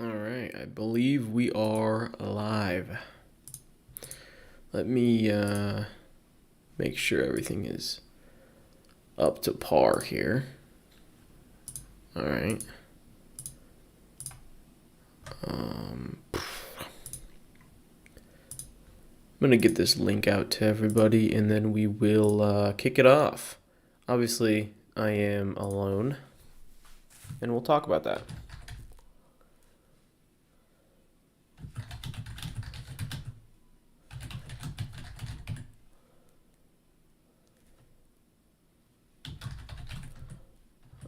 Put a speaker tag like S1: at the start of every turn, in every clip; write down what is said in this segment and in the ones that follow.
S1: All right, I believe we are live. Let me make sure everything is up to par here. All right. I'm going to get this link out to everybody and then we will kick it off. Obviously, I am alone and we'll talk about that.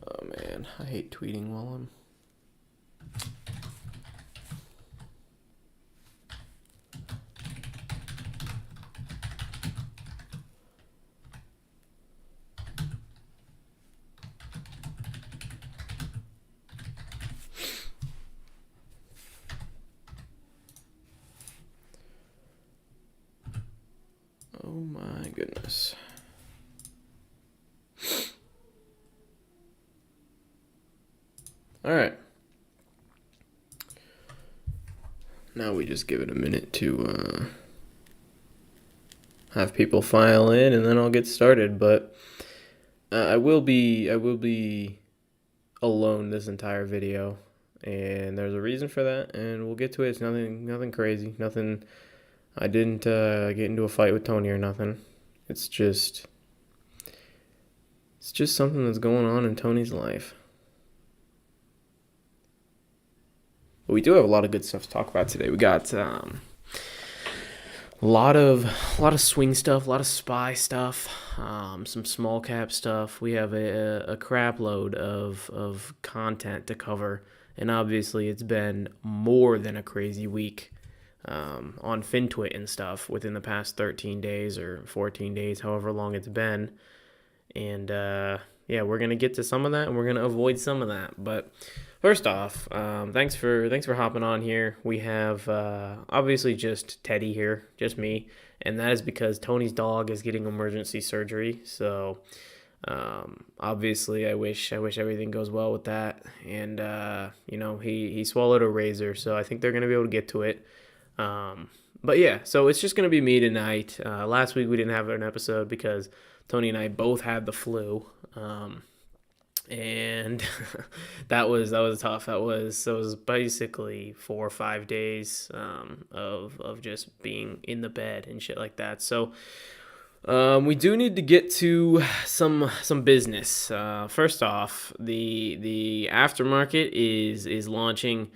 S1: Oh man, I hate tweeting while I'm. Oh my goodness. All right. Now we just give it a minute to have people file in, and then I'll get started. But I will be alone this entire video, and there's a reason for that, and we'll get to it. It's nothing crazy, nothing. I didn't get into a fight with Tony or nothing. It's just something that's going on in Tony's life. But we do have a lot of good stuff to talk about today. We got a lot of swing stuff, a lot of spy stuff, some small cap stuff. We have a crap load of content to cover, and obviously it's been more than a crazy week on FinTwit and stuff within the past 13 days or 14 days, however long it's been. And yeah, we're gonna get to some of that, and we're gonna avoid some of that. But first off, thanks for hopping on here. We have obviously just Teddy here, just me, and that is because Tony's dog is getting emergency surgery. So obviously, I wish everything goes well with that. And he swallowed a razor, so I think they're gonna be able to get to it. But yeah, so it's just gonna be me tonight. Last week we didn't have an episode because Tony and I both had the flu. And that was tough. That was basically 4 or 5 days of just being in the bed and shit like that. So we do need to get to some business. First off, the aftermarket is launching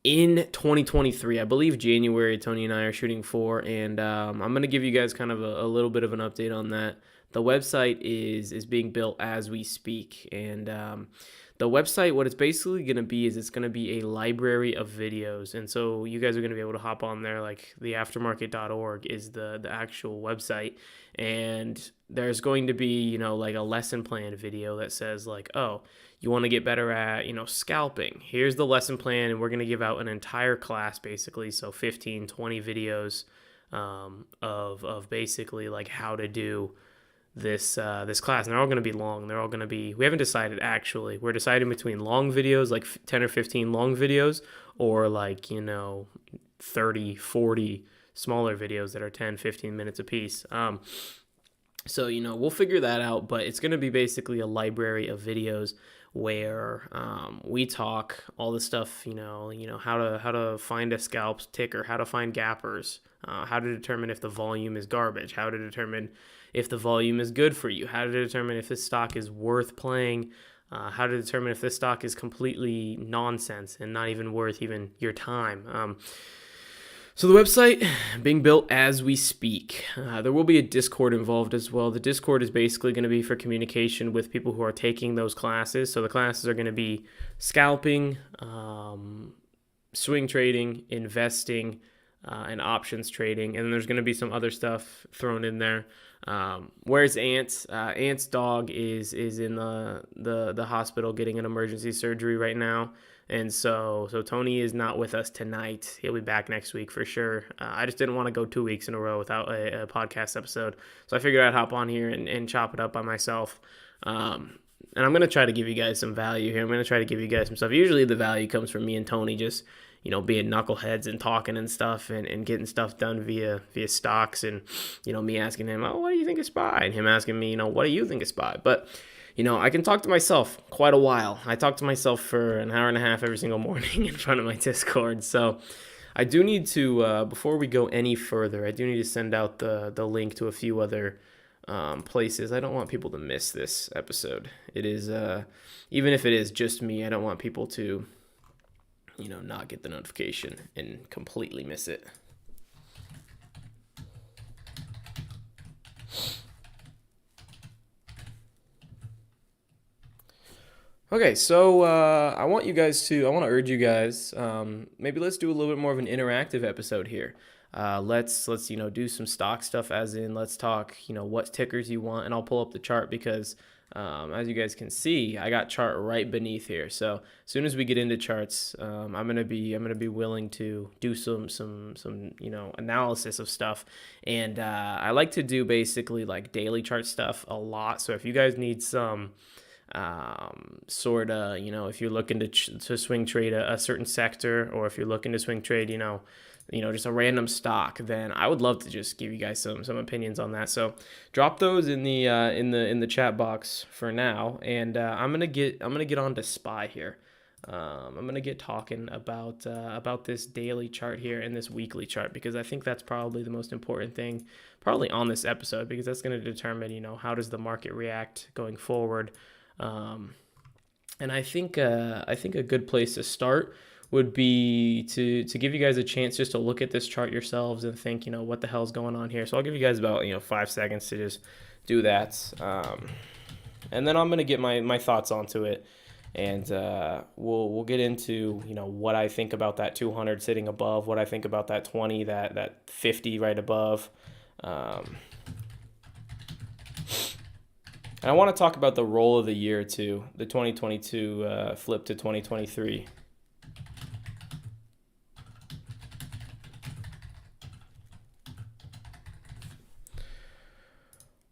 S1: in 2023. I believe January. Tony and I are shooting for, and I'm gonna give you guys kind of a little bit of an update on that. The website is being built as we speak, and the website, what it's basically going to be is it's going to be a library of videos, and so you guys are going to be able to hop on there. Like the aftermarket.org is the actual website, and there's going to be like a lesson plan video that says like, oh, you want to get better at scalping, here's the lesson plan, and we're going to give out an entire class basically, so 15-20 videos of basically like how to do this class, and they're all going to be long. They're all going to be, we haven't decided actually. We're deciding between long videos, like 10 or 15 long videos, or like 30, 40 smaller videos that are 10, 15 minutes a piece. So we'll figure that out, but it's going to be basically a library of videos where we talk all the stuff, how to find a scalp ticker, how to find gappers, how to determine if the volume is garbage, how to determine if the volume is good for you, how to determine if this stock is worth playing, how to determine if this stock is completely nonsense and not even worth even your time. So the website being built as we speak. There will be a Discord involved as well. The Discord is basically going to be for communication with people who are taking those classes. So the classes are going to be scalping, swing trading, investing, and options trading. And then there's going to be some other stuff thrown in there. Where's Ant? Ant's dog is in the hospital getting an emergency surgery right now. And so Tony is not with us tonight. He'll be back next week for sure. I just didn't want to go 2 weeks in a row without a podcast episode. So I figured I'd hop on here and chop it up by myself. and I'm gonna try to give you guys some value here. I'm gonna try to give you guys some stuff. Usually the value comes from me and Tony just being knuckleheads and talking and stuff and getting stuff done via stocks and me asking him, oh, what do you think of SPY, and him asking me, what do you think of SPY. But I can talk to myself quite a while. I talk to myself for an hour and a half every single morning in front of my Discord. So I do need to, before we go any further, I do need to send out the link to a few other places. I don't want people to miss this episode. It is, even if it is just me, I don't want people to, not get the notification and completely miss it. Okay, so I want to urge you guys, maybe let's do a little bit more of an interactive episode here. Let's do some stock stuff, as in let's talk what tickers you want, and I'll pull up the chart because as you guys can see, I got chart right beneath here. So as soon as we get into charts, I'm gonna be willing to do some analysis of stuff, and I like to do basically like daily chart stuff a lot. So if you guys need some if you're looking to swing trade a certain sector, or if you're looking to swing trade just a random stock, then I would love to just give you guys some opinions on that. So drop those in the chat box for now, and I'm gonna get on to SPY here. I'm gonna get talking about this daily chart here and this weekly chart, because I think that's probably the most important thing probably on this episode, because that's going to determine how does the market react going forward. And I think a good place to start would be to give you guys a chance just to look at this chart yourselves and think, what the hell's going on here. So I'll give you guys about 5 seconds to just do that, and then I'm gonna get my thoughts onto it, and we'll get into what I think about that 200 sitting above, what I think about that 20, that 50 right above. And I want to talk about the roll of the year too, the 2022 flip to 2023.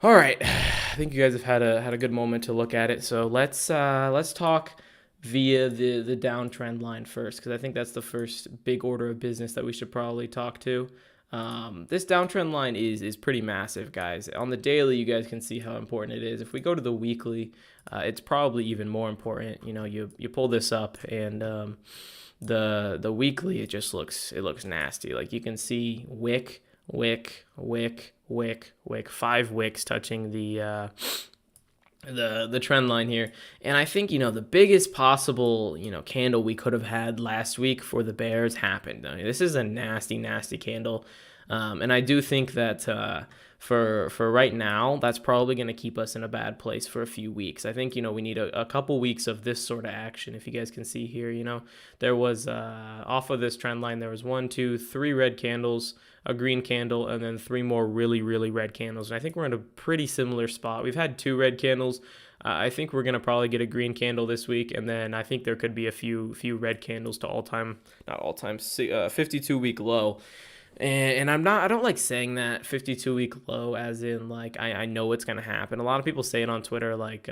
S1: All right, I think you guys have had a good moment to look at it. So let's talk via the downtrend line first, because I think that's the first big order of business that we should probably talk to. This downtrend line is pretty massive, guys. On the daily, you guys can see how important it is. If we go to the weekly, it's probably even more important. You pull this up, and the weekly, it looks nasty. Like you can see wick, 5 wicks touching the trend line here. And I think the biggest possible candle we could have had last week for the bears happened. I mean, this is a nasty candle, and I do think that for right now, that's probably going to keep us in a bad place for a few weeks. I think we need a couple weeks of this sort of action. If you guys can see here, there was off of this trend line, there was 1, 2, 3 red candles, a green candle, and then 3 more really red candles. And I think we're in a pretty similar spot. We've had 2 red candles. I think we're gonna probably get a green candle this week, and then I think there could be a few red candles to 52-week low. And I don't like saying that 52-week low as in like I know it's gonna happen. A lot of people say it on Twitter like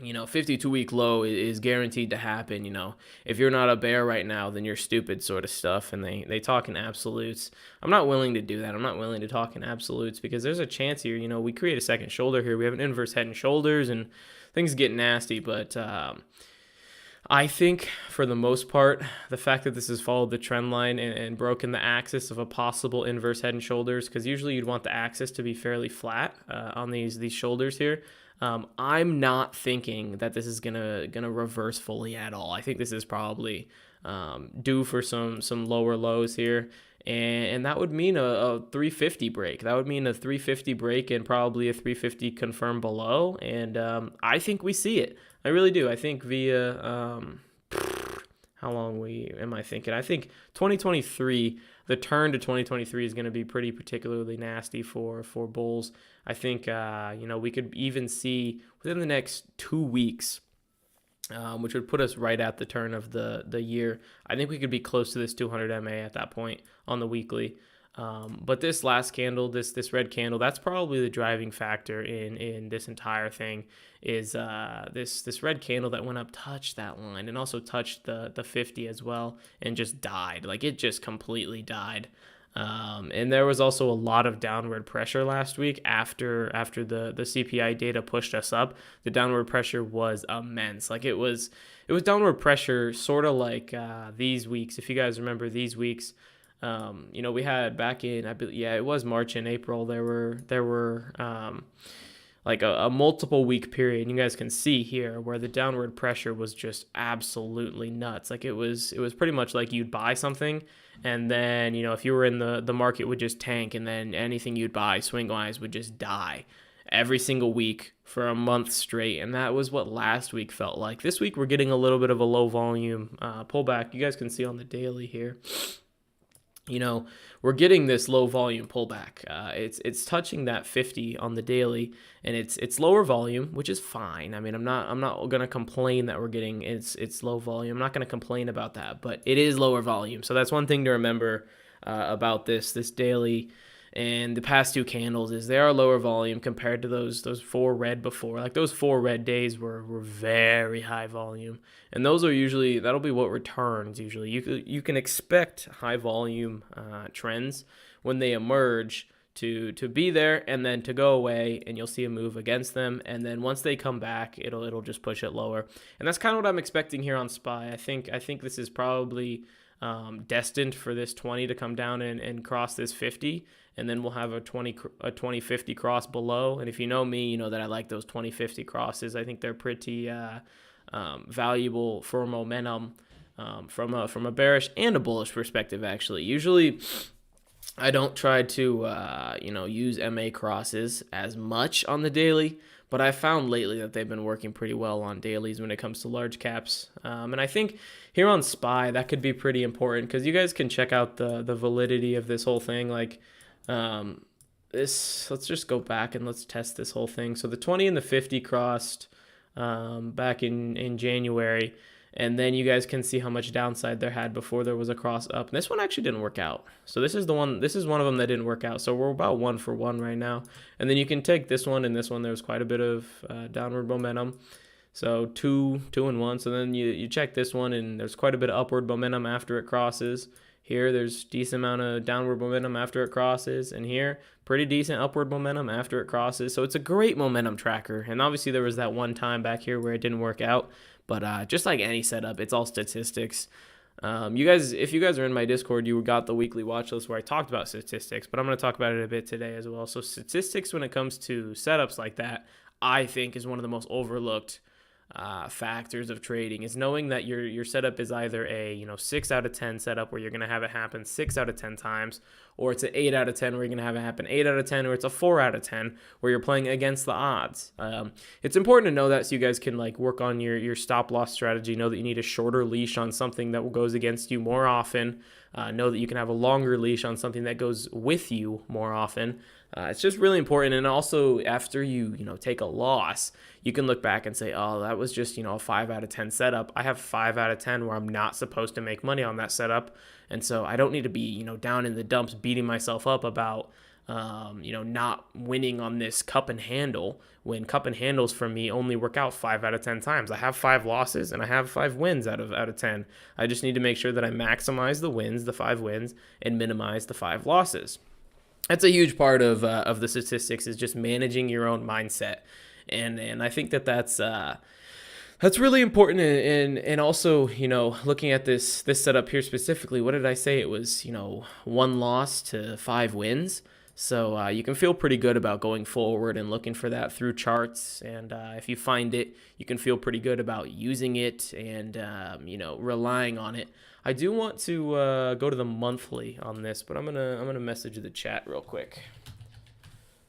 S1: 52-week low is guaranteed to happen. If you're not a bear right now, then you're stupid, sort of stuff. And they talk in absolutes. I'm not willing to do that. I'm not willing to talk in absolutes, because there's a chance here. We create a second shoulder here. We have an inverse head and shoulders, and things get nasty. But I think for the most part, the fact that this has followed the trend line and broken the axis of a possible inverse head and shoulders, because usually you'd want the axis to be fairly flat on these shoulders here. I'm not thinking that this is gonna reverse fully at all. I think this is probably due for some lower lows here, and that would mean a 350 break. That would mean a 350 break and probably a 350 confirm below, and I think we see it. I really do. I think via how long am I thinking? I think 2023, the turn to 2023 is going to be pretty particularly nasty for bulls. I think we could even see within the next 2 weeks, which would put us right at the turn of the year. I think we could be close to this 200 MA at that point on the weekly. But this last candle, this red candle, that's probably the driving factor in this entire thing. Is this red candle that went up, touched that line, and also touched the 50 as well, and just died. Like, it just completely died. And there was also a lot of downward pressure last week after the CPI data pushed us up. The downward pressure was immense. Like, it was downward pressure, sort of like these weeks. If you guys remember these weeks, we had back in, it was March and April. There were like a multiple week period. You guys can see here where the downward pressure was just absolutely nuts. Like, it was pretty much like you'd buy something, and then, if you were in the market, would just tank, and then anything you'd buy swing wise would just die every single week for a month straight. And that was what last week felt like. This week we're getting a little bit of a low volume pullback. You guys can see on the daily here, we're getting this low volume pullback. It's touching that 50 on the daily, and it's lower volume, which is fine. I mean, I'm not gonna complain that we're getting it's low volume. I'm not gonna complain about that, but it is lower volume. So that's one thing to remember about this daily. And the past two candles is they are lower volume compared to those four red before. Like, those four red days were very high volume, and those are usually, that'll be what returns. Usually, you can expect high volume trends when they emerge to be there and then to go away, and you'll see a move against them. And then once they come back, it'll just push it lower. And that's kind of what I'm expecting here on SPY. I think this is probably destined for this 20 to come down and cross this 50, and then we'll have a 2050 cross below. And if you know me, you know that I like those 2050 crosses. I think they're pretty valuable for momentum from a bearish and a bullish perspective, actually. Usually I don't try to use MA crosses as much on the daily, but I found lately that they've been working pretty well on dailies when it comes to large caps. And I think here on SPY, that could be pretty important, because you guys can check out the validity of this whole thing. Like, let's just go back and let's test this whole thing. So the 20 and the 50 crossed back in January, and then you guys can see how much downside there had before there was a cross up. And this one actually didn't work out. So this is one of them that didn't work out. So we're about 1 for 1 right now. And then you can take this one and this one. There was quite a bit of downward momentum. So 2 and 1. So then you check this one, and there's quite a bit of upward momentum after it crosses. Here, there's decent amount of downward momentum after it crosses, and here, pretty decent upward momentum after it crosses. So it's a great momentum tracker. And obviously there was that one time back here where it didn't work out, but just like any setup, it's all statistics. If you guys are in my Discord, you got the weekly watch list where I talked about statistics, but I'm going to talk about it a bit today as well. So statistics, when it comes to setups like that, I think is one of the most overlooked factors of trading, is knowing that your setup is either a 6 out of 10 setup where you're going to have it happen 6 out of 10 times, or it's an 8 out of 10 where you're going to have it happen 8 out of 10, or it's a 4 out of 10 where you're playing against the odds. It's important to know that, so you guys can work on your stop loss strategy. Know that you need a shorter leash on something that goes against you more often. Know that you can have a longer leash on something that goes with you more often. It's just really important. And also, after you take a loss, you can look back and say, oh, that was just a 5 out of 10 setup. I have 5 out of 10 where I'm not supposed to make money on that setup, and so I don't need to be down in the dumps beating myself up about not winning on this cup and handle, when cup and handles for me only work out 5 out of 10 times. I have 5 losses and I have 5 wins out of 10. I just need to make sure that I maximize the wins, the 5 wins, and minimize the 5 losses. That's a huge part of the statistics, is just managing your own mindset, and I think that's really important. And also looking at this setup here specifically, what did I say? It was 1 loss to 5 wins. So you can feel pretty good about going forward and looking for that through charts. And if you find it, you can feel pretty good about using it and relying on it. I do want to go to the monthly on this, but I'm gonna message the chat real quick.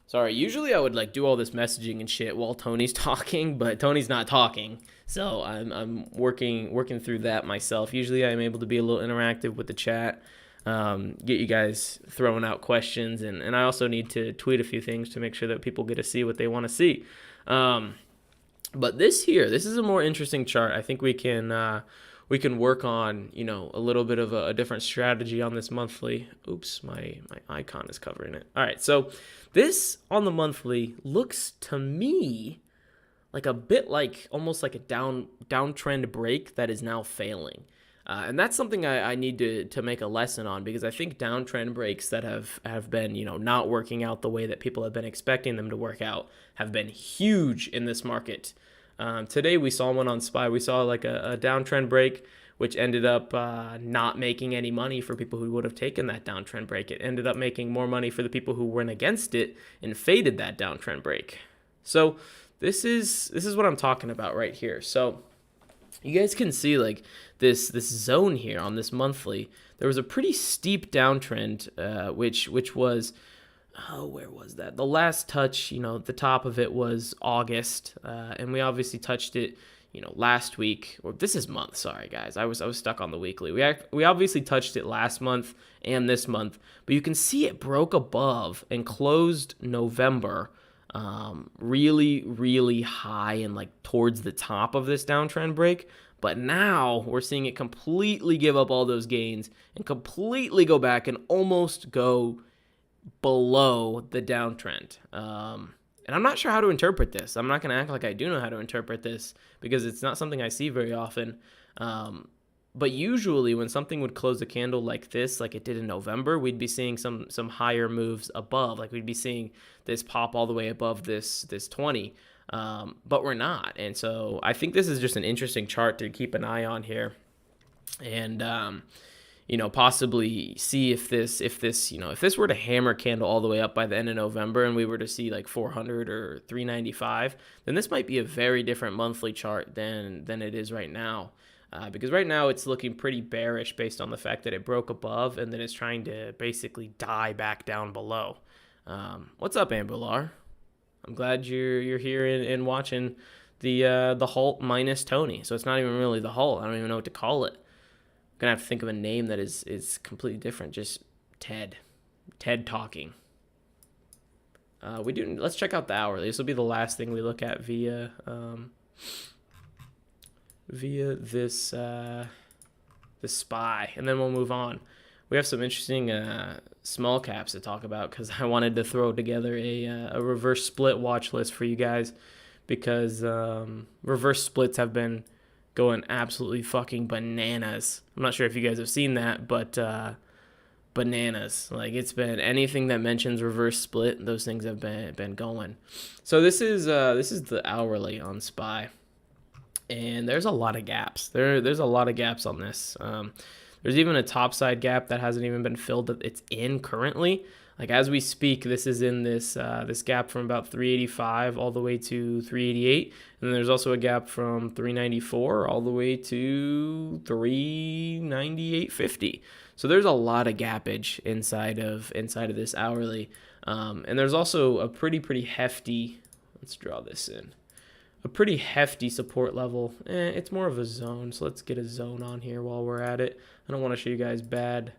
S1: Sorry, usually I would do all this messaging and shit while Tony's talking, but Tony's not talking, so I'm working through that myself. Usually I'm able to be a little interactive with the chat, get you guys throwing out questions, and I also need to tweet a few things to make sure that people get to see what they want to see. But this is a more interesting chart. I think we can we can work on, a little bit of a different strategy on this monthly. Oops, my icon is covering it. All right, so this on the monthly looks to me like a bit like almost like a downtrend break that is now failing. And that's something I need to make a lesson on, because I think downtrend breaks that have been, not working out the way that people have been expecting them to work out have been huge in this market. Today we saw one on SPY. We saw like a downtrend break, which ended up not making any money for people who would have taken that downtrend break. It ended up making more money for the people who went against it and faded that downtrend break. So this is what I'm talking about right here. So you guys can see like this zone here on this monthly. There was a pretty steep downtrend, which was, where was that? The last touch, the top of it was August, and we obviously touched it, last week. Or this is month. Sorry guys, I was stuck on the weekly. We obviously touched it last month and this month, but you can see it broke above and closed November really, really high and like towards the top of this downtrend break. But now we're seeing it completely give up all those gains and completely go back and almost go below the downtrend. And I'm not sure how to interpret this. I'm not going to act like I do know how to interpret this, because it's not something I see very often. But usually when something would close a candle like this, like it did in November, we'd be seeing some higher moves above. Like we'd be seeing this pop all the way above this 20. But we're not. And so I think this is just an interesting chart to keep an eye on here. And, possibly see if this were to hammer candle all the way up by the end of November and we were to see like 400 or 395, then this might be a very different monthly chart than it is right now. Because right now it's looking pretty bearish based on the fact that it broke above and then it's trying to basically die back down below. What's up, Ambular? I'm glad you're here and watching the Halt minus Tony. So it's not even really the Halt. I don't even know what to call it. I'm gonna have to think of a name that is completely different. Just Ted talking. Let's check out the hourly. This will be the last thing we look at via this SPY, and then we'll move on. We have some interesting small caps to talk about, because I wanted to throw together a reverse split watch list for you guys, because reverse splits have been going absolutely fucking bananas. I'm not sure if you guys have seen that, but bananas. Like, it's been anything that mentions reverse split, those things have been going. So this is the hourly on SPY, and there's a lot of gaps. There's a lot of gaps on this. There's even a topside gap that hasn't even been filled that it's in currently. Like as we speak, this is in this gap from about 385 all the way to 388. And then there's also a gap from 394 all the way to 398.50. So there's a lot of gappage inside of this hourly. And there's also a pretty hefty, let's draw this in, a pretty hefty support level. It's more of a zone, so let's get a zone on here while we're at it. I don't want to show you guys bad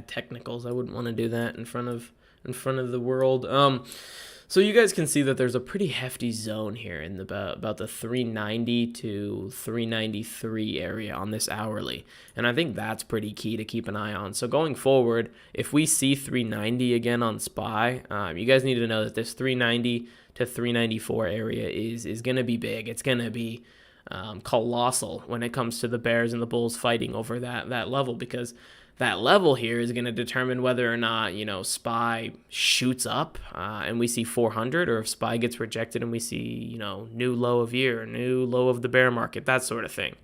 S1: technicals. I wouldn't want to do that in front of the world. So you guys can see that there's a pretty hefty zone here in about the 390 to 393 area on this hourly, and I think that's pretty key to keep an eye on. So going forward, if we see 390 again on SPY, you guys need to know that this 390 to 394 area is going to be big. It's going to be colossal when it comes to the bears and the bulls fighting over that level, because that level here is going to determine whether or not, SPY shoots up and we see 400, or if SPY gets rejected and we see, new low of year, new low of the bear market, that sort of thing.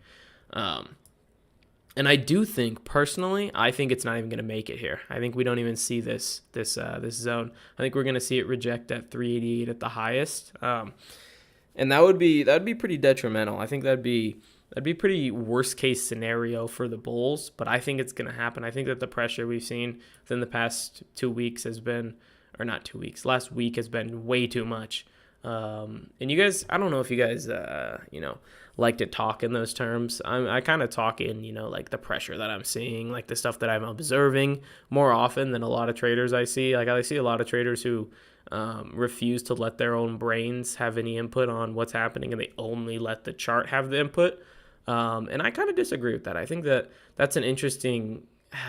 S1: And I do think, personally, I think it's not even going to make it here. I think we don't even see this zone. I think we're going to see it reject at 388 at the highest. And that would be pretty detrimental. I think that'd be pretty worst case scenario for the bulls, but I think it's going to happen. I think that the pressure we've seen within the past 2 weeks has been, or not 2 weeks, last week has been way too much. And you guys, I don't know if you guys, like to talk in those terms. I kind of talk in, like the pressure that I'm seeing, like the stuff that I'm observing more often than a lot of traders I see. Like I see a lot of traders who refuse to let their own brains have any input on what's happening, and they only let the chart have the input. And I kind of disagree with that. I think that that's an interesting,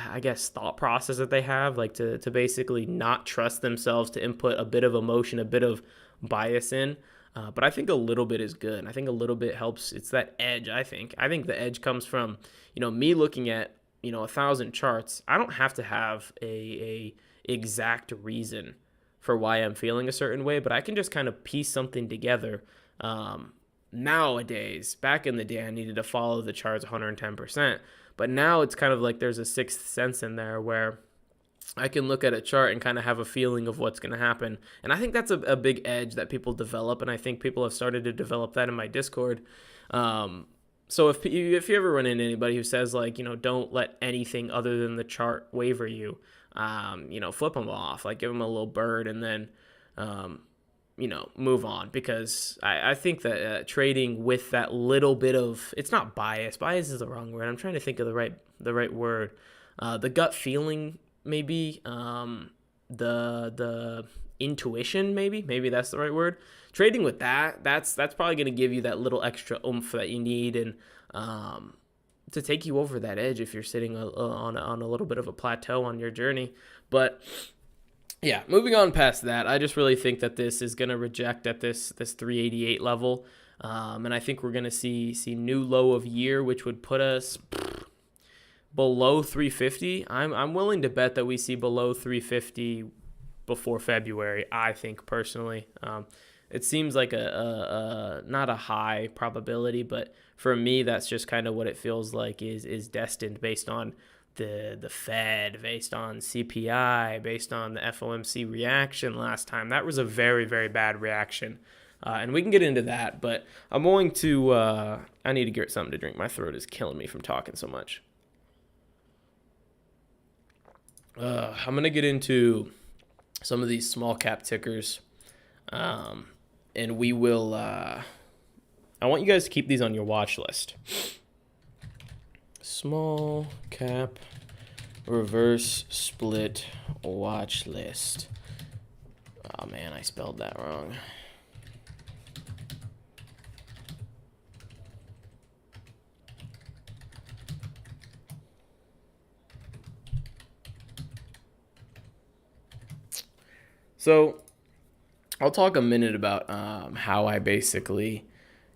S1: I guess, thought process that they have, like to basically not trust themselves to input a bit of emotion, a bit of bias in. But I think a little bit is good. I think a little bit helps. It's that edge, I think. I think the edge comes from, me looking at, 1,000 charts. I don't have to have a exact reason for why I'm feeling a certain way, but I can just kind of piece something together. Nowadays, back in the day, I needed to follow the charts 110%. But now it's kind of like there's a sixth sense in there where I can look at a chart and kind of have a feeling of what's going to happen. And I think that's a big edge that people develop, and I think people have started to develop that in my Discord. So if you ever run into anybody who says, like, don't let anything other than the chart waver you, flip them off, like give them a little bird, and then, move on. Because I think that trading with that little bit of, it's not bias. Bias is the wrong word. I'm trying to think of the right word. The gut feeling, maybe. The intuition, maybe that's the right word. Trading with that's probably going to give you that little extra oomph that you need, and to take you over that edge if you're sitting on a little bit of a plateau on your journey. But yeah, moving on past that, I just really think that this is going to reject at this 388 level, and I think we're going to see new low of year, which would put us below 350. I'm willing to bet that we see below 350 before February, I think, personally. It seems like a not a high probability, but for me, that's just kind of what it feels like is destined based on the Fed, based on CPI, based on the FOMC reaction last time. That was a very, very bad reaction. And we can get into that, but I'm going to, I need to get something to drink. My throat is killing me from talking so much. I'm going to get into some of these small cap tickers. And we will, I want you guys to keep these on your watch list. Small cap reverse split watch list. Oh man, I spelled that wrong. So I'll talk a minute about how I basically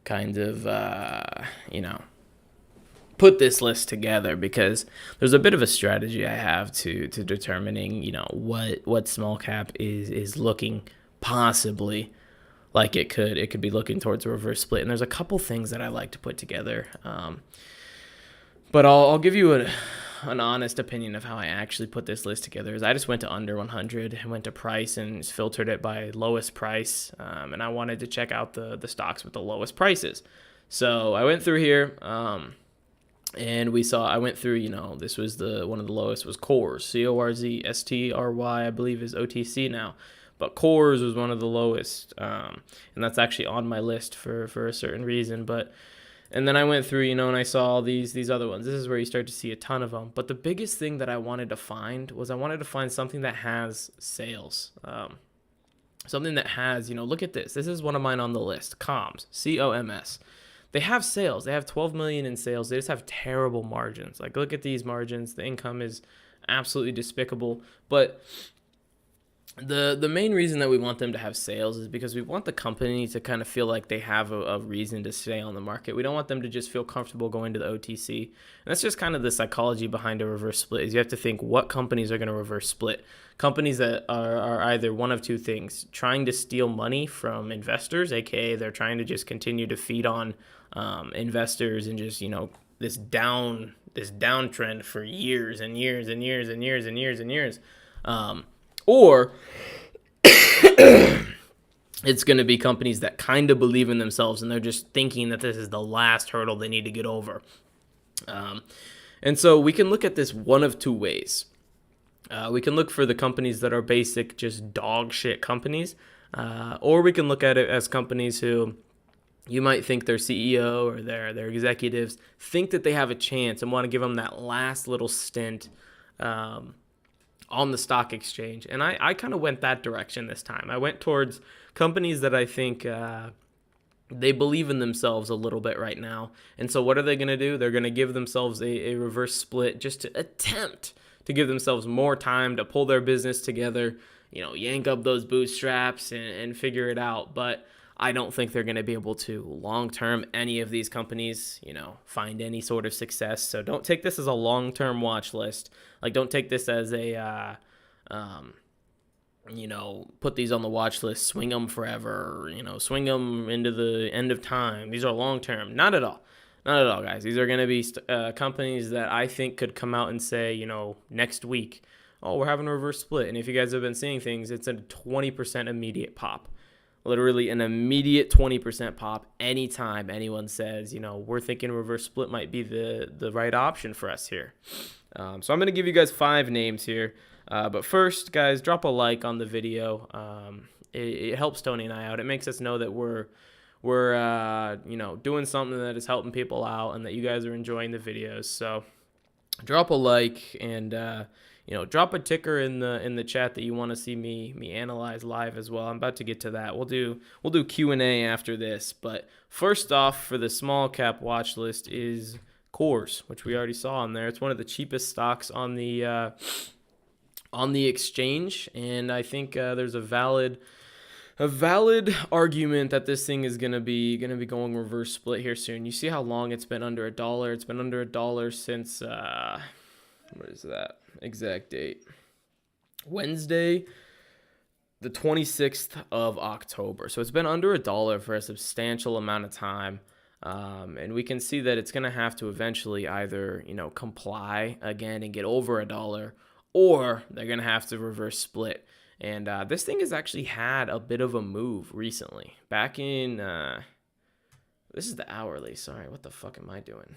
S1: kind of, put this list together, because there's a bit of a strategy I have to determining, what small cap is looking possibly like it could be looking towards a reverse split. And there's a couple things that I like to put together. But I'll give you an honest opinion of how I actually put this list together. Is I just went to under 100 and went to price and filtered it by lowest price. And I wanted to check out the stocks with the lowest prices. So I went through here, and I went through, this was one of the lowest was Coors, CORZ, I believe is OTC now. But Coors was one of the lowest. And that's actually on my list for a certain reason. And then I went through, and I saw these other ones. This is where you start to see a ton of them. But the biggest thing that I wanted to find was something that has sales. Something that has, look at this. This is one of mine on the list. COMS, COMS. They have sales. They have 12 million in sales. They just have terrible margins. Like, look at these margins. The income is absolutely despicable. But the main reason that we want them to have sales is because we want the company to kind of feel like they have a reason to stay on the market. We don't want them to just feel comfortable going to the OTC. And that's just kind of the psychology behind a reverse split, is you have to think what companies are going to reverse split. Companies that are either one of two things: trying to steal money from investors, aka they're trying to just continue to feed on investors and just, this downtrend for years and years and years and years and years and years. Or it's going to be companies that kind of believe in themselves and they're just thinking that this is the last hurdle they need to get over. And so we can look at this one of two ways. We can look for the companies that are basic, just dog shit companies, or we can look at it as companies who you might think their CEO or their executives think that they have a chance and want to give them that last little stint on on the stock exchange. And I kind of went that direction this time. I went towards companies that I think they believe in themselves a little bit right now. And so what are they going to do? They're going to give themselves a reverse split just to attempt to give themselves more time to pull their business together, yank up those bootstraps and figure it out. But I don't think they're going to be able to long-term, any of these companies, find any sort of success. So don't take this as a long-term watch list. Like, don't take this as a, put these on the watch list, swing them forever, swing them into the end of time. These are long-term. Not at all. Not at all, guys. These are going to be companies that I think could come out and say, next week, oh, we're having a reverse split. And if you guys have been seeing things, it's a 20% immediate pop. Literally an immediate 20% pop anytime anyone says, we're thinking reverse split might be the right option for us here. So I'm going to give you guys 5 names here. But first, guys, drop a like on the video. It helps Tony and I out. It makes us know that we're doing something that is helping people out and that you guys are enjoying the videos. So drop a like and drop a ticker in the chat that you want to see me analyze live as well. I'm about to get to that. We'll do Q&A after this. But first off, for the small cap watch list is Coors, which we already saw on there. It's one of the cheapest stocks on the exchange, and I think there's a valid argument that this thing is gonna be going reverse split here soon. You see how long it's been under $1? It's been under $1 since what is that exact date? Wednesday, the 26th of October. So it's been under $1 for a substantial amount of time. And we can see that it's going to have to eventually either, comply again and get over $1, or they're going to have to reverse split. And this thing has actually had a bit of a move recently. Back in, this is the hourly. Sorry, what the fuck am I doing?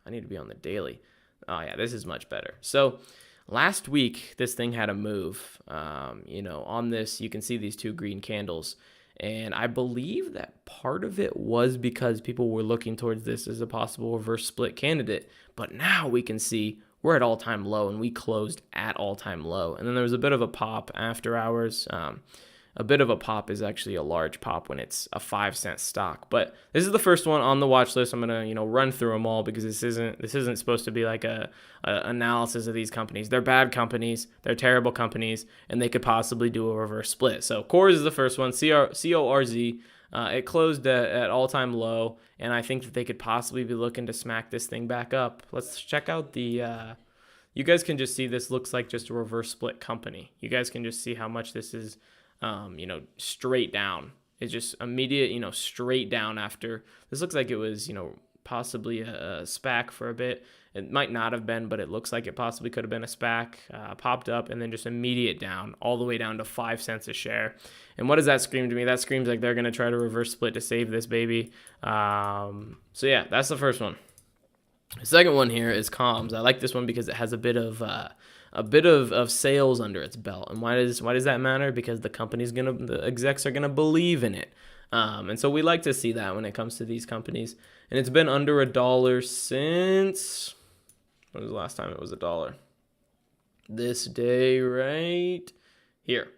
S1: I need to be on the daily. Oh, yeah, this is much better. So last week, this thing had a move. On this, you can see these 2 green candles. And I believe that part of it was because people were looking towards this as a possible reverse split candidate. But now we can see we're at all-time low, and we closed at all-time low. And then there was a bit of a pop after hours. A bit of a pop is actually a large pop when it's a 5-cent stock. But this is the first one on the watch list. I'm gonna run through them all because this isn't supposed to be like a analysis of these companies. They're bad companies. They're terrible companies, and they could possibly do a reverse split. So Coors is the first one. CORZ. It closed at all-time low, and I think that they could possibly be looking to smack this thing back up. Let's check out the. You guys can just see this looks like just a reverse split company. You guys can just see how much this is. Straight down. It's just immediate, straight down after. This looks like it was, possibly a SPAC for a bit. It might not have been, but it looks like it possibly could have been a SPAC. Popped up and then just immediate down, all the way down to 5 cents a share. And what does that scream to me? That screams like they're going to try to reverse split to save this baby. So yeah, that's the first one. The second one here is Comms. I like this one because it has a bit of sales under its belt. And why does that matter? Because the execs are gonna believe in it. And so we like to see that when it comes to these companies. And it's been under $1 since, when was the last time it was $1? This day right here.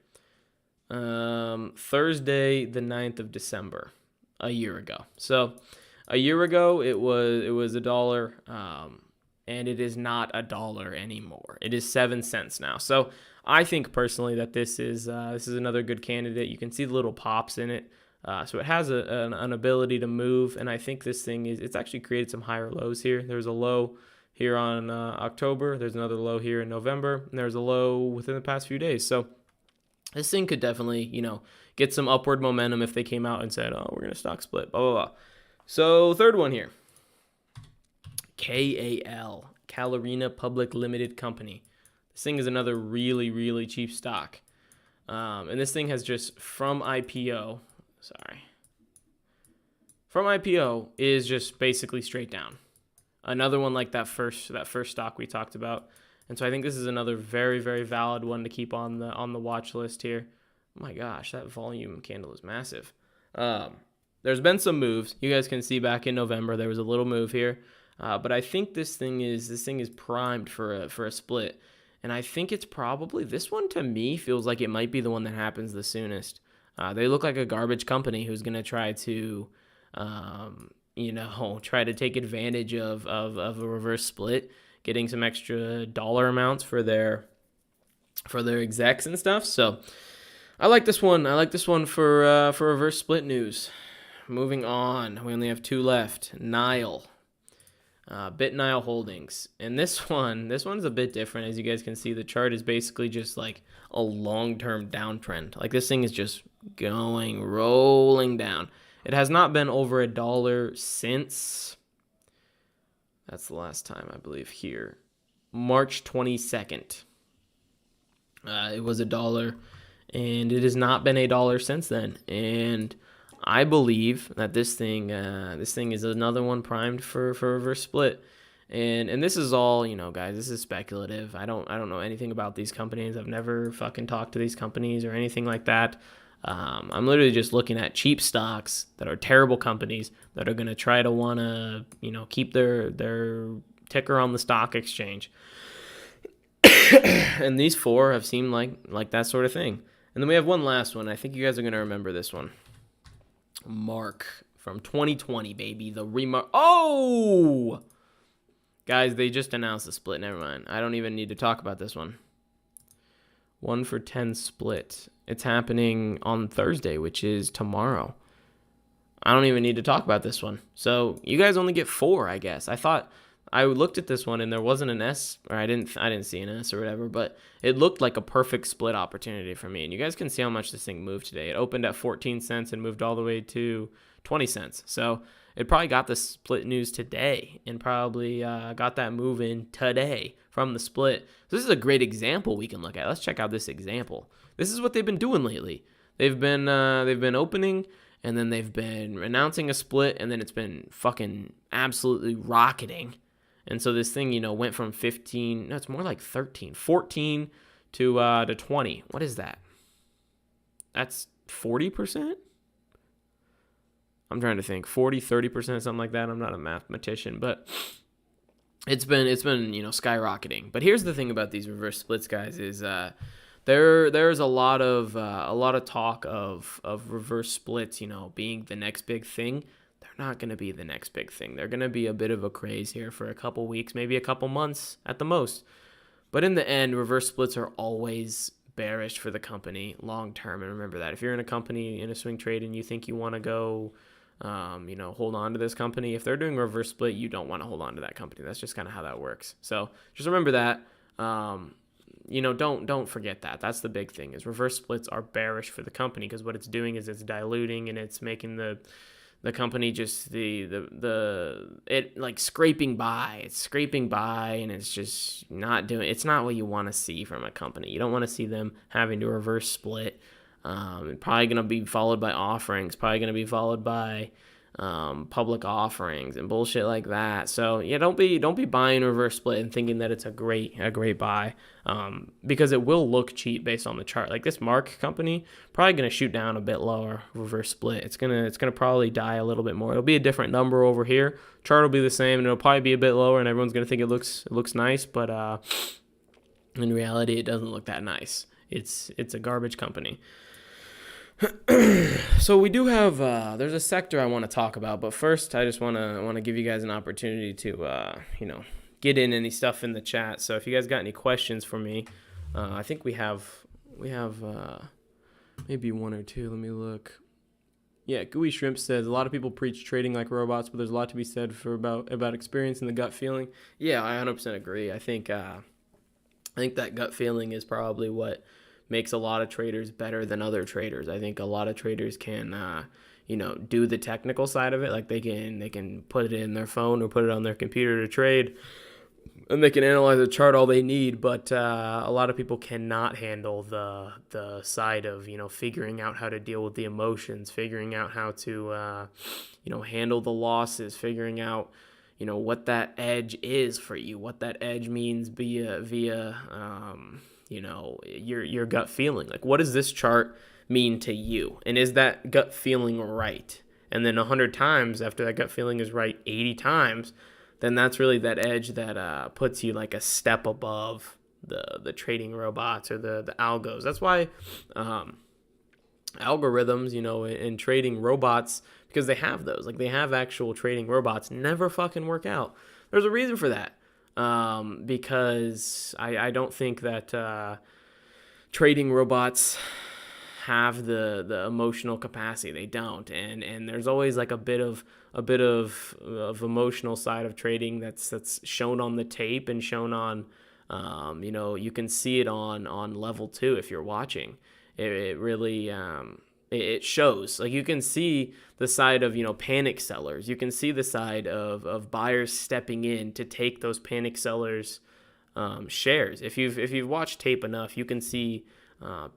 S1: Thursday, the 9th of December, a year ago. So a year ago, it was $1, and it is not $1 anymore. It is 7 cents now. So I think personally that this is another good candidate. You can see the little pops in it, so it has an ability to move. And I think this thing it's actually created some higher lows here. There's a low here on October. There's another low here in November, and there's a low within the past few days. So this thing could definitely get some upward momentum if they came out and said, oh, we're gonna stock split, blah blah blah. So third one here, KAL, Calorina Public Limited Company. This thing is another really, really cheap stock. And this thing has just from IPO is just basically straight down. Another one like that first stock we talked about. And so I think this is another very, very valid one to keep on the watch list here. Oh my gosh, that volume candle is massive. There's been some moves. You guys can see back in November there was a little move here, but I think this thing is primed for a split. And I think it's probably this one to me feels like it might be the one that happens the soonest. They look like a garbage company who's going to try to, try to take advantage of a reverse split, getting some extra dollar amounts for their execs and stuff. So I like this one. I like this one for reverse split news. Moving on, we only have two left. Nile. BitNile Holdings. And this one's a bit different. As you guys can see, the chart is basically just like a long-term downtrend. Like this thing is just rolling down. It has not been over $1 since, that's the last time I believe here, March 22nd. It was $1, and it has not been $1 since then. And I believe that this thing is another one primed for reverse split, and this is all, guys. This is speculative. I don't know anything about these companies. I've never fucking talked to these companies or anything like that. I'm literally just looking at cheap stocks that are terrible companies that are gonna try to wanna keep their ticker on the stock exchange, and these four have seemed like that sort of thing. And then we have one last one. I think you guys are gonna remember this one. Mark from 2020, baby. The remark. Oh! Guys, they just announced the split. Never mind. I don't even need to talk about this one. 1-for-10 split. It's happening on Thursday, which is tomorrow. I don't even need to talk about this one. So you guys only get 4, I guess. I looked at this one and there wasn't an S, or I didn't see an S or whatever, but it looked like a perfect split opportunity for me. And you guys can see how much this thing moved today. It opened at 14 cents and moved all the way to 20 cents. So it probably got the split news today and probably got that move in today from the split. So this is a great example we can look at. Let's check out this example. This is what they've been doing lately. They've been opening, and then they've been announcing a split, and then it's been fucking absolutely rocketing. And so this thing, went from 15, no, it's more like 13, 14 to 20. What is that? That's 40%? I'm trying to think. 40, 30%, something like that. I'm not a mathematician, but it's been skyrocketing. But here's the thing about these reverse splits, guys, is there's a lot of talk of reverse splits, being the next big thing. They're not going to be the next big thing. They're going to be a bit of a craze here for a couple weeks, maybe a couple months at the most. But in the end, reverse splits are always bearish for the company long term. And remember that. If you're in a company in a swing trade and you think you want to go, hold on to this company, if they're doing a reverse split, you don't want to hold on to that company. That's just kind of how that works. So just remember that. Don't forget that. That's the big thing, is reverse splits are bearish for the company, because what it's doing is it's diluting and it's making the company just scraping by. It's scraping by, and it's just it's not what you want to see from a company. You don't want to see them having to reverse split. Probably going to be followed by offerings, probably going to be followed by public offerings and bullshit like that. So yeah, don't be buying reverse split and thinking that it's a great buy, because it will look cheap based on the chart. Like this Mark company, probably going to shoot down a bit lower reverse split. It's gonna probably die a little bit more. It'll be a different number over here. Chart will be the same, and it'll probably be a bit lower, and everyone's gonna think it looks nice, but in reality, it doesn't look that nice. It's a garbage company. So we do have there's a sector I want to talk about, but first I just want to give you guys an opportunity to get in any stuff in the chat. So if you guys got any questions for me, I think we have maybe one or two. Let me look. Yeah, Gooey Shrimp says a lot of people preach trading like robots, but there's a lot to be said about experience and the gut feeling. Yeah, I 100% agree. I think that gut feeling is probably what makes a lot of traders better than other traders. I think a lot of traders can, do the technical side of it. Like they can put it in their phone or put it on their computer to trade, and they can analyze the chart all they need. But a lot of people cannot handle the side of, figuring out how to deal with the emotions, figuring out how to, handle the losses, figuring out, what that edge is for you, what that edge means via your gut feeling. Like, what does this chart mean to you? And is that gut feeling right? And then 100 times after that gut feeling is right, 80 times, then that's really that edge that puts you like a step above the trading robots or the algos. That's why algorithms, in trading robots, because they have those, like they have actual trading robots, never fucking work out. There's a reason for that. Because I don't think that trading robots have the emotional capacity. They don't, and there's always like a bit of emotional side of trading that's shown on the tape and shown on, you can see it on level 2 if you're watching. It really it shows. Like you can see the side of panic sellers. You can see the side of buyers stepping in to take those panic sellers shares. If you've watched tape enough, you can see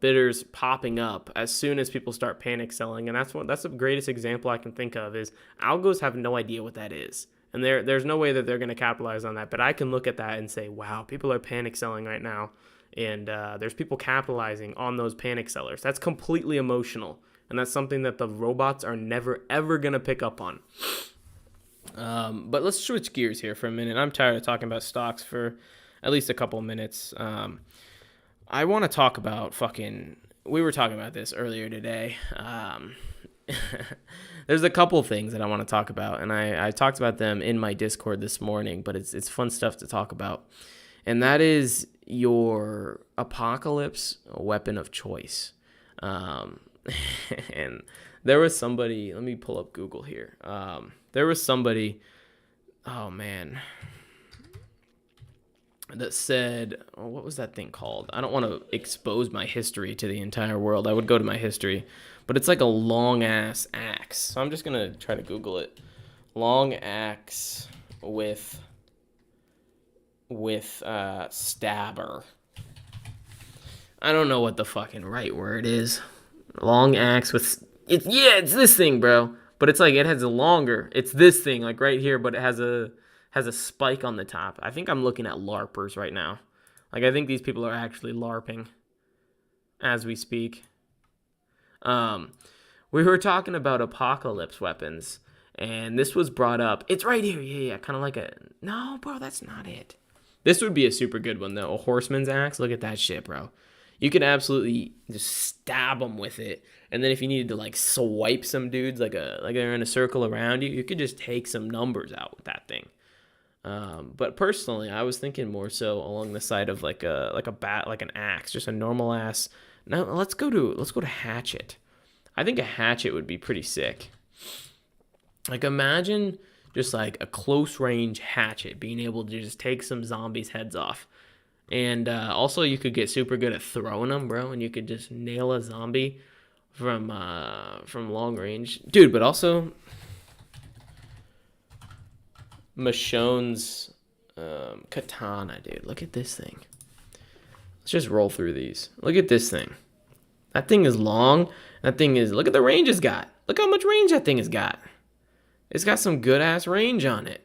S1: bidders popping up as soon as people start panic selling, and that's the greatest example I can think of. Is algos have no idea what that is, and there's no way that they're going to capitalize on that. But I can look at that and say, wow, people are panic selling right now, and there's people capitalizing on those panic sellers. That's completely emotional, and that's something that the robots are never ever going to pick up on. But let's switch gears here for a minute. I'm tired of talking about stocks for at least a couple of minutes. I want to talk about we were talking about this earlier today. There's a couple things that I want to talk about, and I talked about them in my Discord this morning, but it's fun stuff to talk about. And that is your apocalypse weapon of choice. And there was somebody, let me pull up Google here. There was somebody, oh man, that said, what was that thing called? I don't want to expose my history to the entire world. I would go to my history, but it's like a long ass axe. So I'm just going to try to Google it. Long axe with stabber. I don't know what the fucking right word is. Long axe with, it's this thing, bro. But it's like, it has it's this thing, like right here, but it has a spike on the top. I think I'm looking at LARPers right now. Like, I think these people are actually LARPing as we speak. We were talking about apocalypse weapons, and this was brought up. It's right here. Yeah. Kind of like no, bro, that's not it. This would be a super good one, though. A horseman's axe. Look at that shit, bro. You could absolutely just stab them with it. And then if you needed to, like, swipe some dudes, like they're in a circle around you, you could just take some numbers out with that thing. But personally, I was thinking more so along the side of like a bat, like an axe, just a normal ass. Now let's go to hatchet. I think a hatchet would be pretty sick. Like, imagine just like a close range hatchet, being able to just take some zombies' heads off. And also, you could get super good at throwing them, bro, and you could just nail a zombie from long range, dude. But also, Michonne's katana, dude. Look at this thing. Let's just roll through these. Look at this thing. That thing is long. Look at the range it's got. Look how much range that thing has got. It's got some good ass range on it.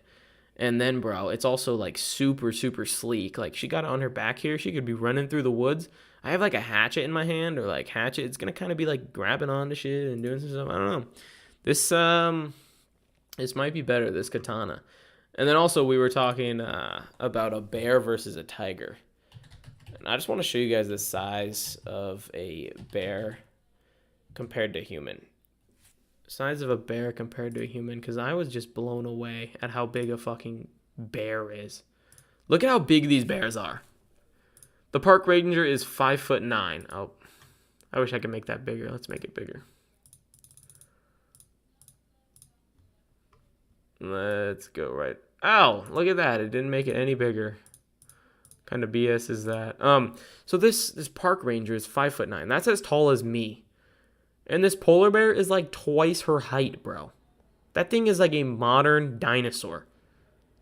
S1: And then, bro, it's also like super, super sleek. Like, she got it on her back here. She could be running through the woods. I have like a hatchet in my hand, or like hatchet. It's gonna kind of be like grabbing onto shit and doing some stuff. I don't know. This might be better, this katana. And then also we were talking about a bear versus a tiger. And I just want to show you guys the size of a bear compared to a human. Size of a bear compared to a human, because I was just blown away at how big a fucking bear is. Look at how big these bears are. The park ranger is 5'9". Oh, I wish I could make that bigger. Let's make it bigger. Let's go right. Ow, look at that. It didn't make it any bigger. Kind of BS is that? So this park ranger is 5'9". That's as tall as me. And this polar bear is like twice her height, bro. That thing is like a modern dinosaur.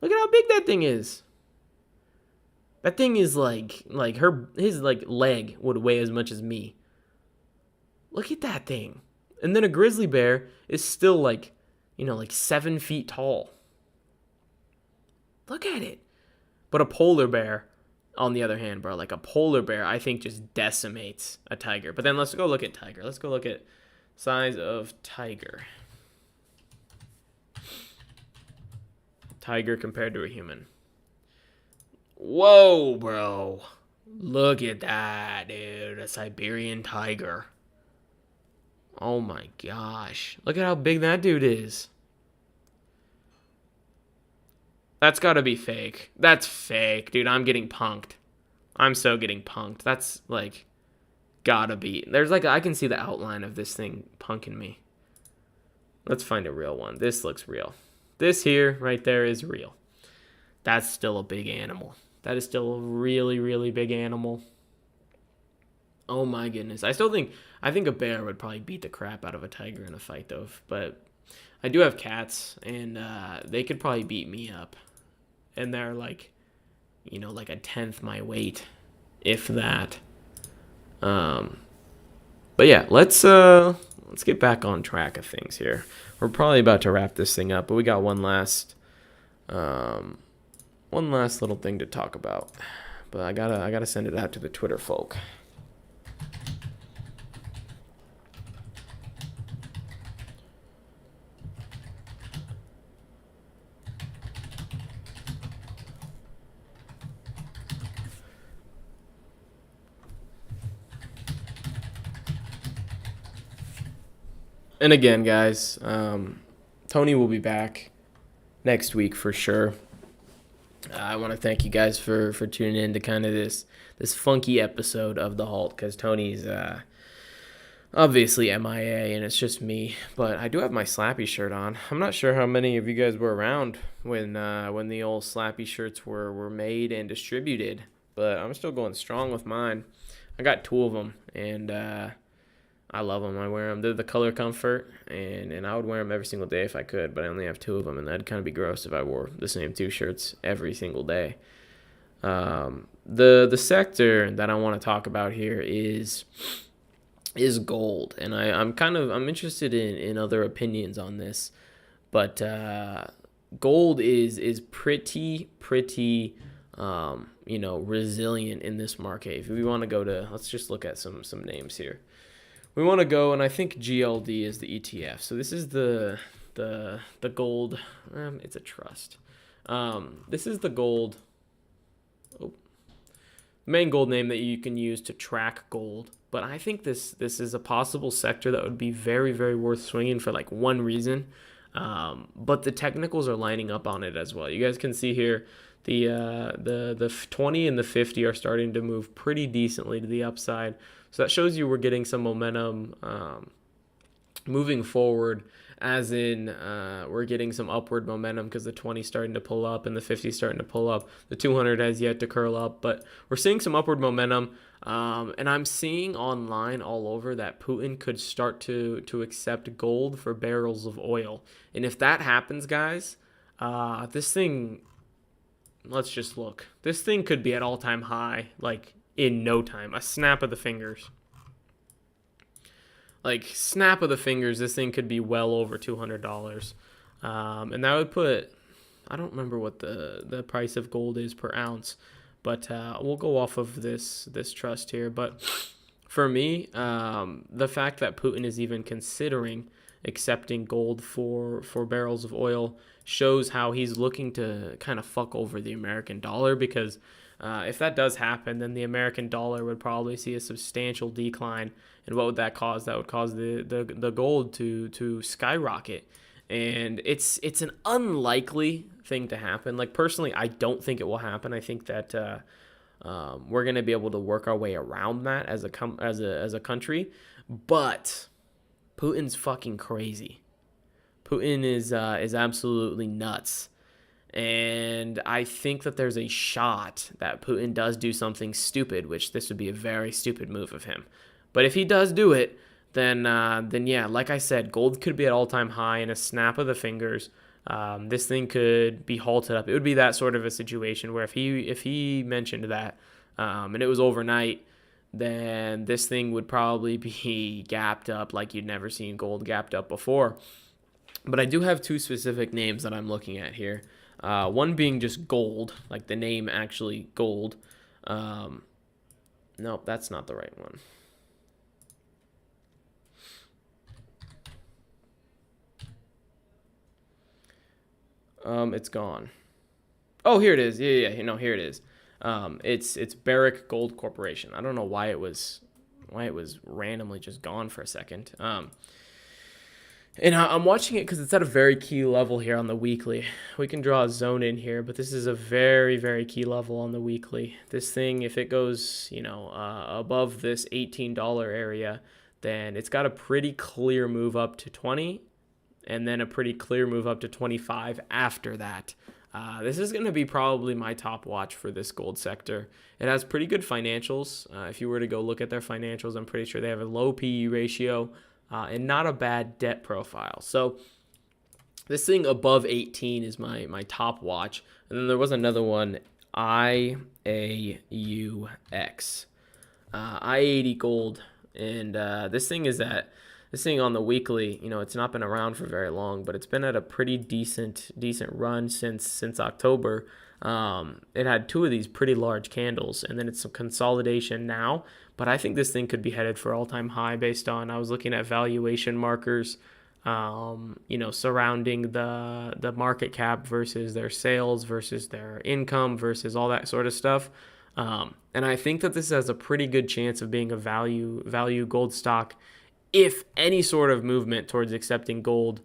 S1: Look at how big that thing is. That thing is like his like leg would weigh as much as me. Look at that thing. And then a grizzly bear is still like 7 feet tall. Look at it. But a polar bear, on the other hand, bro, like a polar bear, I think just decimates a tiger. But then let's go look at tiger. Let's go look at size of tiger. Tiger compared to a human. Whoa, bro. Look at that, dude. A Siberian tiger. Oh my gosh. Look at how big that dude is. That's gotta be fake. That's fake, dude. I'm getting punked. I'm so getting punked. That's like gotta be. There's like I can see the outline of this thing punking me. Let's find a real one. This looks real. This here, right there, is real. That's still a big animal. That is still a really, really big animal. Oh my goodness. I think a bear would probably beat the crap out of a tiger in a fight though. But I do have cats, and they could probably beat me up. And they're like, like a tenth my weight, if that. Um, but yeah, let's get back on track of things here. We're probably about to wrap this thing up, but we got um, one last little thing to talk about. But I gotta send it out to the Twitter folk. And again, guys, Tony will be back next week for sure. I want to thank you guys for tuning in to kind of this funky episode of the Halt, because Tony's obviously MIA and it's just me. But I do have my Slappy shirt on. I'm not sure how many of you guys were around when the old Slappy shirts were made and distributed, but I'm still going strong with mine. I got two of them, and I love them. I wear them. They're the Color Comfort, and I would wear them every single day if I could, but I only have two of them, and that'd kind of be gross if I wore the same two shirts every single day. The sector that I want to talk about here is gold, and I'm interested in other opinions on this, but gold is pretty resilient in this market. If we want to go to, let's just look at some names here. We want to go, and I think GLD is the ETF. So this is the gold. It's a trust. This is the gold. Oh, main gold name that you can use to track gold. But I think this is a possible sector that would be very, very worth swinging for like one reason. But the technicals are lining up on it as well. You guys can see here the 20 and the 50 are starting to move pretty decently to the upside. So that shows you we're getting some momentum moving forward, as in we're getting some upward momentum because the 20 is starting to pull up and the 50 is starting to pull up. The 200 has yet to curl up, but we're seeing some upward momentum. And I'm seeing online all over that Putin could start to accept gold for barrels of oil. And if that happens, guys, this thing, let's just look. This thing could be at all-time high, like in no time, a snap of the fingers. Like snap of the fingers, this thing could be well over $200, and that would put, I don't remember what the price of gold is per ounce, but we'll go off of this trust here. But for me, the fact that Putin is even considering accepting gold for barrels of oil shows how he's looking to kind of fuck over the American dollar, because if that does happen, then the American dollar would probably see a substantial decline. And what would that cause? That would cause the gold to skyrocket. And it's an unlikely thing to happen. Like personally, I don't think it will happen. I think that we're gonna be able to work our way around that as a country. But Putin's fucking crazy. Putin is absolutely nuts. And I think that there's a shot that Putin does do something stupid, which this would be a very stupid move of him. But if he does do it, then yeah, like I said, gold could be at all-time high in a snap of the fingers. This thing could be halted up. It would be that sort of a situation where if he mentioned that, and it was overnight, then this thing would probably be gapped up like you'd never seen gold gapped up before. But I do have two specific names that I'm looking at here. One being just gold, like the name actually gold. Nope, that's not the right one. It's gone. Oh, here it is. Yeah, no, here it is. It's Barrick Gold Corporation. I don't know why it was randomly just gone for a second. And I'm watching it because it's at a very key level here on the weekly. We can draw a zone in here, but this is a very, very key level on the weekly. This thing, if it goes, above this $18 area, then it's got a pretty clear move up to 20, and then a pretty clear move up to 25 after that. This is going to be probably my top watch for this gold sector. It has pretty good financials. If you were to go look at their financials, I'm pretty sure they have a low PE ratio. And not a bad debt profile. So this thing above 18 is my top watch. And then there was another one, IAUX. I-80 gold. And this thing on the weekly, it's not been around for very long, but it's been at a pretty decent run since October. It had two of these pretty large candles, and then it's some consolidation now. But I think this thing could be headed for all-time high based on, I was looking at valuation markers, surrounding the market cap versus their sales versus their income versus all that sort of stuff. And I think that this has a pretty good chance of being a value gold stock if any sort of movement towards accepting gold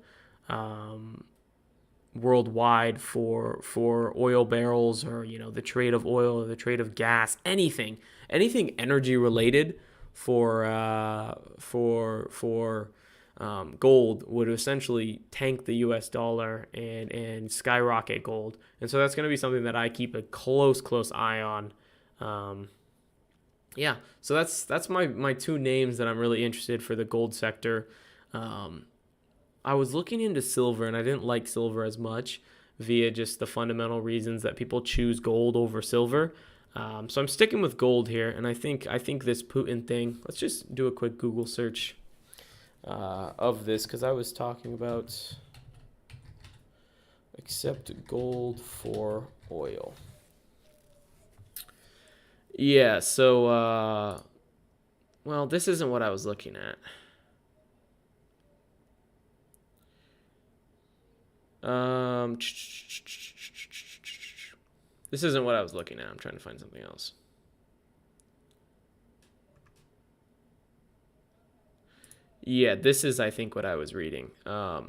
S1: worldwide for oil barrels, or the trade of oil or the trade of gas, anything energy related for gold would essentially tank the US dollar and skyrocket gold. And so that's going to be something that I keep a close eye on. So that's my two names that I'm really interested for the gold sector. I was looking into silver, and I didn't like silver as much via just the fundamental reasons that people choose gold over silver. So I'm sticking with gold here, and I think this Putin thing. Let's just do a quick Google search of this, because I was talking about accept gold for oil. Yeah. So this isn't what I was looking at. This isn't what I was looking at. I'm trying to find something else. Yeah, this is, I think, what I was reading. So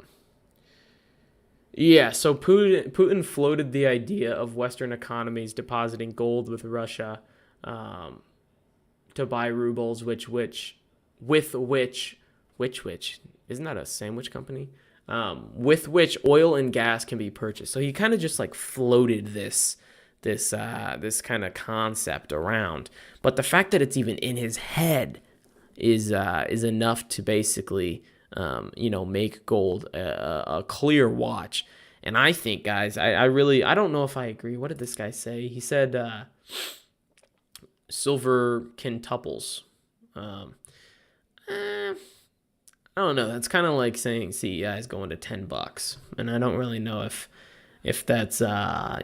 S1: Putin floated the idea of Western economies depositing gold with Russia to buy rubles, which isn't that a sandwich company? With which oil and gas can be purchased. So he kind of just like floated this kind of concept around. But the fact that it's even in his head is enough to basically make gold a clear watch. And I think, guys, I don't know if I agree. What did this guy say? He said silver quintuples. I don't know. That's kind of like saying CEI is going to $10, and I don't really know if that's a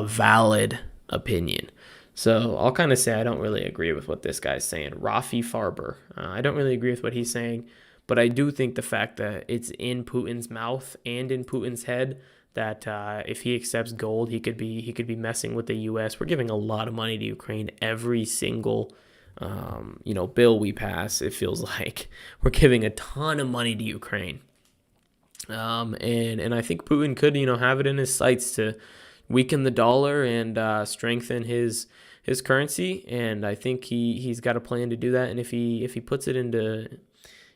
S1: valid opinion. So I'll kind of say I don't really agree with what this guy's saying. Rafi Farber. I don't really agree with what he's saying, but I do think the fact that it's in Putin's mouth and in Putin's head that if he accepts gold, he could be messing with the U.S. We're giving a lot of money to Ukraine every single bill we pass. It feels like we're giving a ton of money to Ukraine. And I think Putin could, have it in his sights to weaken the dollar and strengthen his currency. And I think he's got a plan to do that. And if he puts it into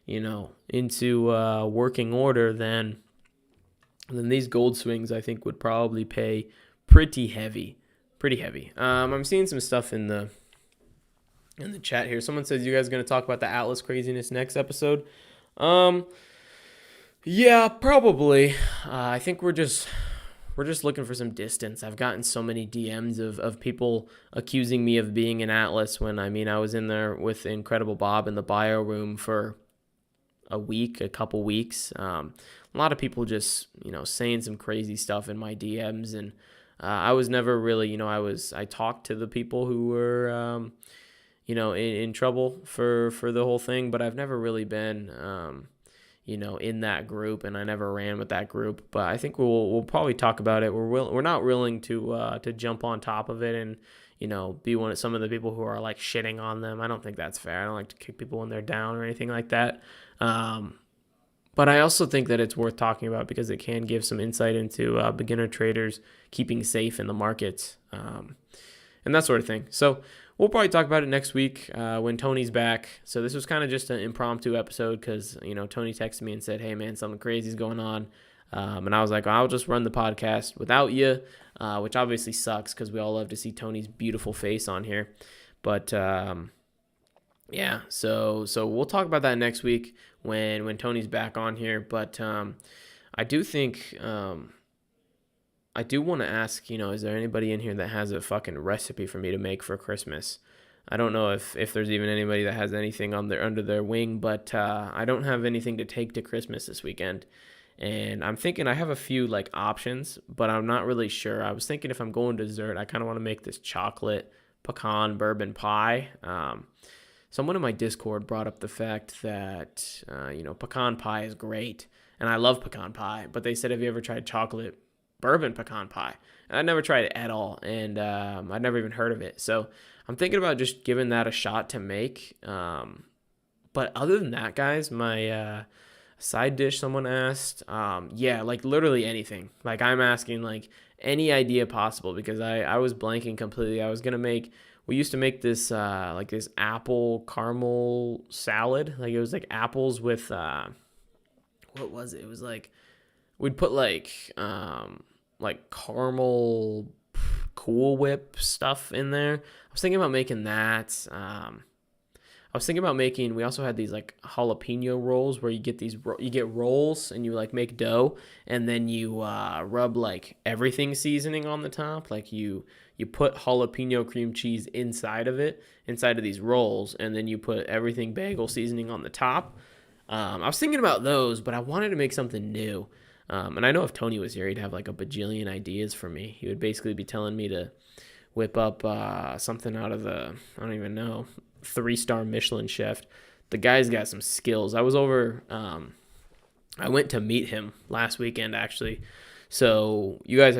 S1: working order, then these gold swings, I think, would probably pay pretty heavy. I'm seeing some stuff in the chat here. Someone says you guys are going to talk about the Atlas craziness next episode. Yeah, probably. I think we're just looking for some distance. I've gotten so many DMs of people accusing me of being an Atlas when I was in there with Incredible Bob in the bio room for a couple weeks. A lot of people just, saying some crazy stuff in my DMs, and I was never really, I talked to the people who were, in trouble for the whole thing, but I've never really been, in that group, and I never ran with that group. But I think we'll probably talk about it. We're not willing to jump on top of it and be some of the people who are like shitting on them. I don't think that's fair. I don't like to kick people when they're down or anything like that. But I also think that it's worth talking about because it can give some insight into beginner traders keeping safe in the markets and that sort of thing. So we'll probably talk about it next week when Tony's back. So this was kind of just an impromptu episode because, Tony texted me and said, hey, man, something crazy is going on. And I was like, I'll just run the podcast without you, which obviously sucks because we all love to see Tony's beautiful face on here. But yeah, so we'll talk about that next week when Tony's back on here. But I do think I do want to ask, is there anybody in here that has a fucking recipe for me to make for Christmas? I don't know if there's even anybody that has anything under their wing, but I don't have anything to take to Christmas this weekend. And I'm thinking I have a few like options, but I'm not really sure. I was thinking if I'm going dessert, I kind of want to make this chocolate pecan bourbon pie. Someone in my Discord brought up the fact that, pecan pie is great. And I love pecan pie. But they said, have you ever tried chocolate bourbon pecan pie? And I never tried it at all. And I'd never even heard of it. So I'm thinking about just giving that a shot to make. But other than that, guys, my side dish someone asked, like literally anything. Like I'm asking like any idea possible because I was blanking completely. We used to make this this apple caramel salad. Like it was like apples with what was it? It was like we'd put like caramel Cool Whip stuff in there. I was thinking about making that. We also had these like jalapeno rolls where you get rolls and you like make dough and then you rub like everything seasoning on the top. Like you put jalapeno cream cheese inside of these rolls, and then you put everything bagel seasoning on the top. I was thinking about those, but I wanted to make something new. And I know if Tony was here, he'd have like a bajillion ideas for me. He would basically be telling me to whip up something out of I don't even know, 3-star Michelin chef. The guy's got some skills. I was over, I went to meet him last weekend actually. So you guys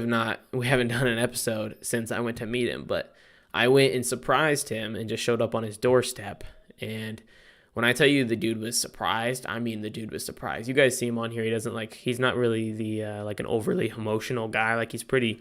S1: we haven't done an episode since I went to meet him, but I went and surprised him and just showed up on his doorstep. And when I tell you the dude was surprised, I mean the dude was surprised. You guys see him on here. He's not really the an overly emotional guy. Like he's pretty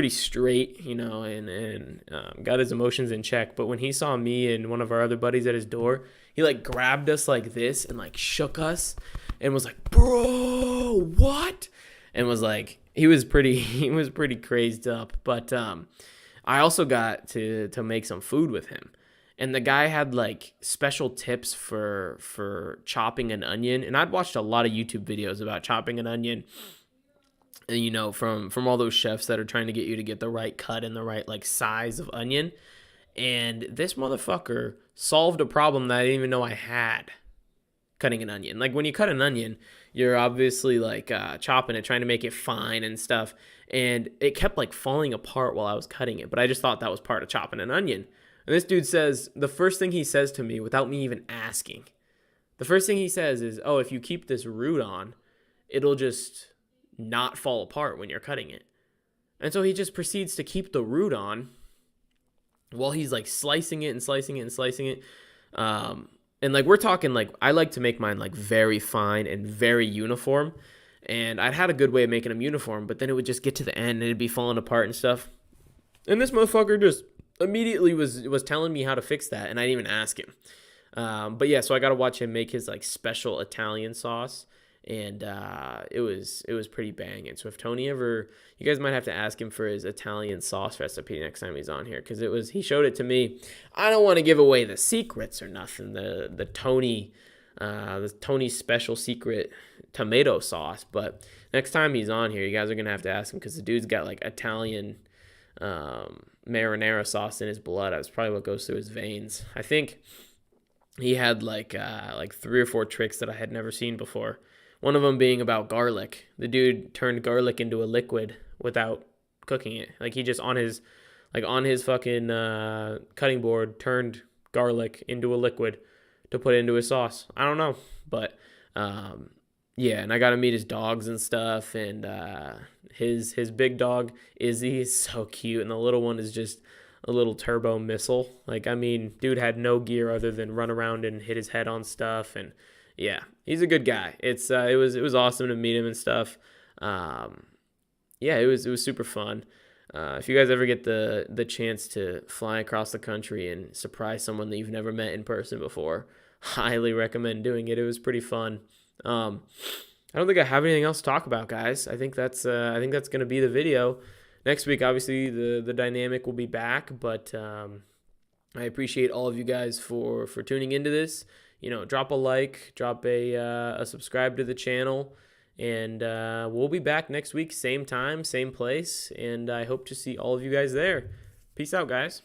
S1: straight, and got his emotions in check. But when he saw me and one of our other buddies at his door, he like grabbed us like this and like shook us and was like, "Bro, what?" And was like, he was pretty crazed up. But I also got to make some food with him. And the guy had like special tips for chopping an onion. And I'd watched a lot of YouTube videos about chopping an onion. And, from all those chefs that are trying to get you to get the right cut and the right like size of onion. And this motherfucker solved a problem that I didn't even know I had cutting an onion. Like when you cut an onion, you're obviously like chopping it, trying to make it fine and stuff. And it kept like falling apart while I was cutting it. But I just thought that was part of chopping an onion. And this dude says, the first thing he says to me without me even asking, the first thing he says is, oh, if you keep this root on, it'll just not fall apart when you're cutting it. And so he just proceeds to keep the root on while he's like slicing it and slicing it and slicing it. And like we're talking like I like to make mine like very fine and very uniform. And I'd had a good way of making them uniform, but then it would just get to the end and it'd be falling apart and stuff. And this motherfucker just immediately was telling me how to fix that, and I didn't even ask him. But yeah, so I got to watch him make his like special Italian sauce, and it was pretty banging. So if Tony you guys might have to ask him for his Italian sauce recipe next time he's on here, because he showed it to me. I don't want to give away the secrets or nothing. The Tony special secret tomato sauce, but next time he's on here, you guys are gonna have to ask him because the dude's got like Italian marinara sauce in his blood. That's probably what goes through his veins. I think he had like 3 or 4 tricks that I had never seen before. One of them being about garlic. The dude turned garlic into a liquid without cooking it. Like he just on his fucking cutting board turned garlic into a liquid to put into his sauce. I don't know, but Yeah, and I got to meet his dogs and stuff, and his big dog Izzy is so cute, and the little one is just a little turbo missile. Like, I mean, dude had no gear other than run around and hit his head on stuff, and yeah, he's a good guy. It was awesome to meet him and stuff. Um, yeah, it was super fun. If you guys ever get the chance to fly across the country and surprise someone that you've never met in person before, highly recommend doing it. It was pretty fun. Um, I don't think I have anything else to talk about, guys. I think that's gonna be the video. Next week, obviously, the dynamic will be back, but I appreciate all of you guys for tuning into this. Drop a like, drop a subscribe to the channel, and we'll be back next week, same time, same place, and I hope to see all of you guys there. Peace out, guys.